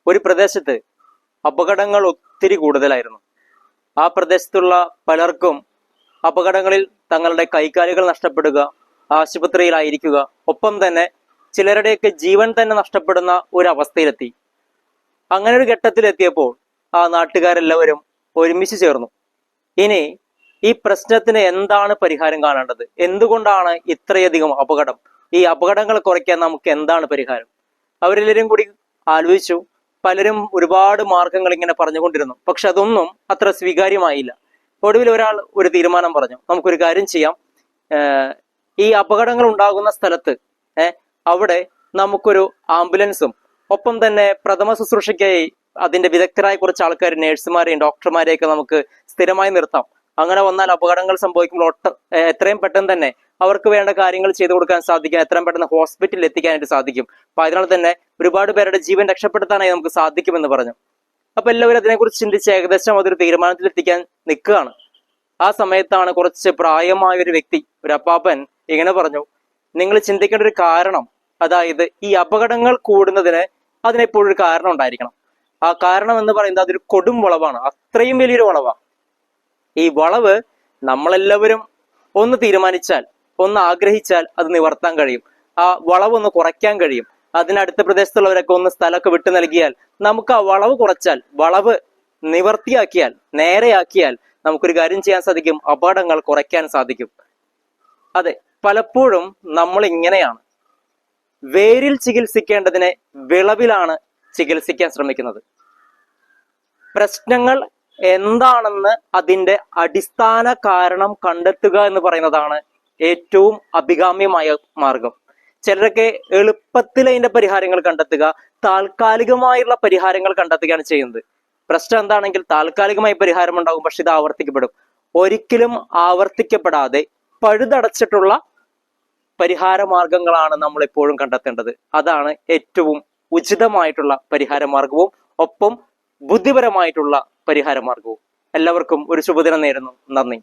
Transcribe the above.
ഒരു പ്രദേശത്ത് അപകടങ്ങൾ ഒത്തിരി കൂടുതലായിരുന്നു. ആ പ്രദേശത്തുള്ള പലർക്കും അപകടങ്ങളിൽ തങ്ങളുടെ കൈകാലുകൾ നഷ്ടപ്പെടുക, ആശുപത്രിയിലായിരിക്കുക, ഒപ്പം തന്നെ ചിലരുടെയൊക്കെ ജീവൻ തന്നെ നഷ്ടപ്പെടുന്ന ഒരു അവസ്ഥയിലെത്തി. അങ്ങനെ ഒരു ഘട്ടത്തിലെത്തിയപ്പോൾ ആ നാട്ടുകാരെല്ലാവരും ഒരുമിച്ച് ചേർന്നു. ഇനി ഈ പ്രശ്നത്തിന് എന്താണ് പരിഹാരം കാണേണ്ടത്? എന്തുകൊണ്ടാണ് ഇത്രയധികം അപകടം? ഈ അപകടങ്ങൾ കുറയ്ക്കാൻ നമുക്ക് എന്താണ് പരിഹാരം? അവരെല്ലാവരും കൂടി ആലോചിച്ചു. പലരും ഒരുപാട് മാർഗങ്ങൾ ഇങ്ങനെ പറഞ്ഞുകൊണ്ടിരുന്നു. പക്ഷെ അതൊന്നും അത്ര സ്വീകാര്യമായില്ല. ഒടുവിൽ ഒരാൾ ഒരു തീരുമാനം പറഞ്ഞു, നമുക്കൊരു കാര്യം ചെയ്യാം. ഈ അപകടങ്ങൾ ഉണ്ടാകുന്ന സ്ഥലത്ത് അവിടെ നമുക്കൊരു ആംബുലൻസും ഒപ്പം തന്നെ പ്രഥമ ശുശ്രൂഷയ്ക്കായി അതിന്റെ വിദഗ്ധരായ കുറച്ച് ആൾക്കാർ, നേഴ്സുമാരെയും ഡോക്ടർമാരെയൊക്കെ നമുക്ക് സ്ഥിരമായി നിർത്താം. അങ്ങനെ വന്നാൽ അപകടങ്ങൾ സംഭവിക്കുമ്പോൾ എത്രയും പെട്ടെന്ന് തന്നെ അവർക്ക് വേണ്ട കാര്യങ്ങൾ ചെയ്തു കൊടുക്കാൻ സാധിക്കും, എത്രയും പെട്ടെന്ന് ഹോസ്പിറ്റലിൽ എത്തിക്കാനായിട്ട് സാധിക്കും. അപ്പൊ അതിനാൽ തന്നെ ഒരുപാട് പേരുടെ ജീവൻ രക്ഷപ്പെടുത്താനായി നമുക്ക് സാധിക്കുമെന്ന് പറഞ്ഞു. അപ്പൊ എല്ലാവരും അതിനെക്കുറിച്ച് ചിന്തിച്ച് ഏകദേശം അതൊരു തീരുമാനത്തിൽ എത്തിക്കാൻ നിൽക്കുകയാണ്. ആ സമയത്താണ് കുറച്ച് പ്രായമായ ഒരു വ്യക്തി, ഒരു അപ്പാപ്പൻ ഇങ്ങനെ പറഞ്ഞു, നിങ്ങൾ ചിന്തിക്കേണ്ട ഒരു കാരണം, അതായത് ഈ അപകടങ്ങൾ കൂടുന്നതിന് അതിനെപ്പോഴും ഒരു കാരണം ഉണ്ടായിരിക്കണം. ആ കാരണം എന്ന് പറയുന്നത് അതൊരു കൊടും വളവാണ്, അത്രയും വലിയൊരു വളവാണ്. ഈ വളവ് നമ്മളെല്ലാവരും ഒന്ന് തീരുമാനിച്ചാൽ, ഒന്ന് ആഗ്രഹിച്ചാൽ അത് നിവർത്താൻ കഴിയും. ആ വളവ് ഒന്ന് കുറയ്ക്കാൻ കഴിയും. അതിനടുത്ത പ്രദേശത്തുള്ളവരൊക്കെ ഒന്ന് സ്ഥലമൊക്കെ വിട്ടു നൽകിയാൽ, നമുക്ക് ആ വളവ് കുറച്ചാൽ, വളവ് നിവർത്തിയാക്കിയാൽ, നേരെയാക്കിയാൽ നമുക്കൊരു കാര്യം ചെയ്യാൻ സാധിക്കും, അപകടങ്ങൾ കുറയ്ക്കാൻ സാധിക്കും. അതെ, പലപ്പോഴും നമ്മൾ ഇങ്ങനെയാണ്, വേരിൽ ചികിത്സിക്കേണ്ടതിനെ വിളവിലാണ് ചികിത്സിക്കാൻ ശ്രമിക്കുന്നത്. പ്രശ്നങ്ങൾ എന്താണെന്ന് അതിന്റെ അടിസ്ഥാന കാരണം കണ്ടെത്തുക എന്ന് പറയുന്നതാണ് ഏറ്റവും അഭികാമ്യമായ മാർഗം. ചിലരൊക്കെ എളുപ്പത്തിൽ അതിന്റെ പരിഹാരങ്ങൾ കണ്ടെത്തുക, താൽക്കാലികമായുള്ള പരിഹാരങ്ങൾ കണ്ടെത്തുകയാണ് ചെയ്യുന്നത്. പ്രശ്നം എന്താണെങ്കിൽ താൽക്കാലികമായി പരിഹാരം ഉണ്ടാകും, പക്ഷെ ഇത് ആവർത്തിക്കപ്പെടും. ഒരിക്കലും ആവർത്തിക്കപ്പെടാതെ പഴുതടച്ചിട്ടുള്ള പരിഹാര മാർഗങ്ങളാണ് നമ്മൾ എപ്പോഴും കണ്ടെത്തേണ്ടത്. അതാണ് ഏറ്റവും ഉചിതമായിട്ടുള്ള പരിഹാര മാർഗവും ഒപ്പം ബുദ്ധിപരമായിട്ടുള്ള പരിഹാര മാർഗവും. എല്ലാവർക്കും ഒരു ശുഭദിനം നേരുന്നു. നന്ദി.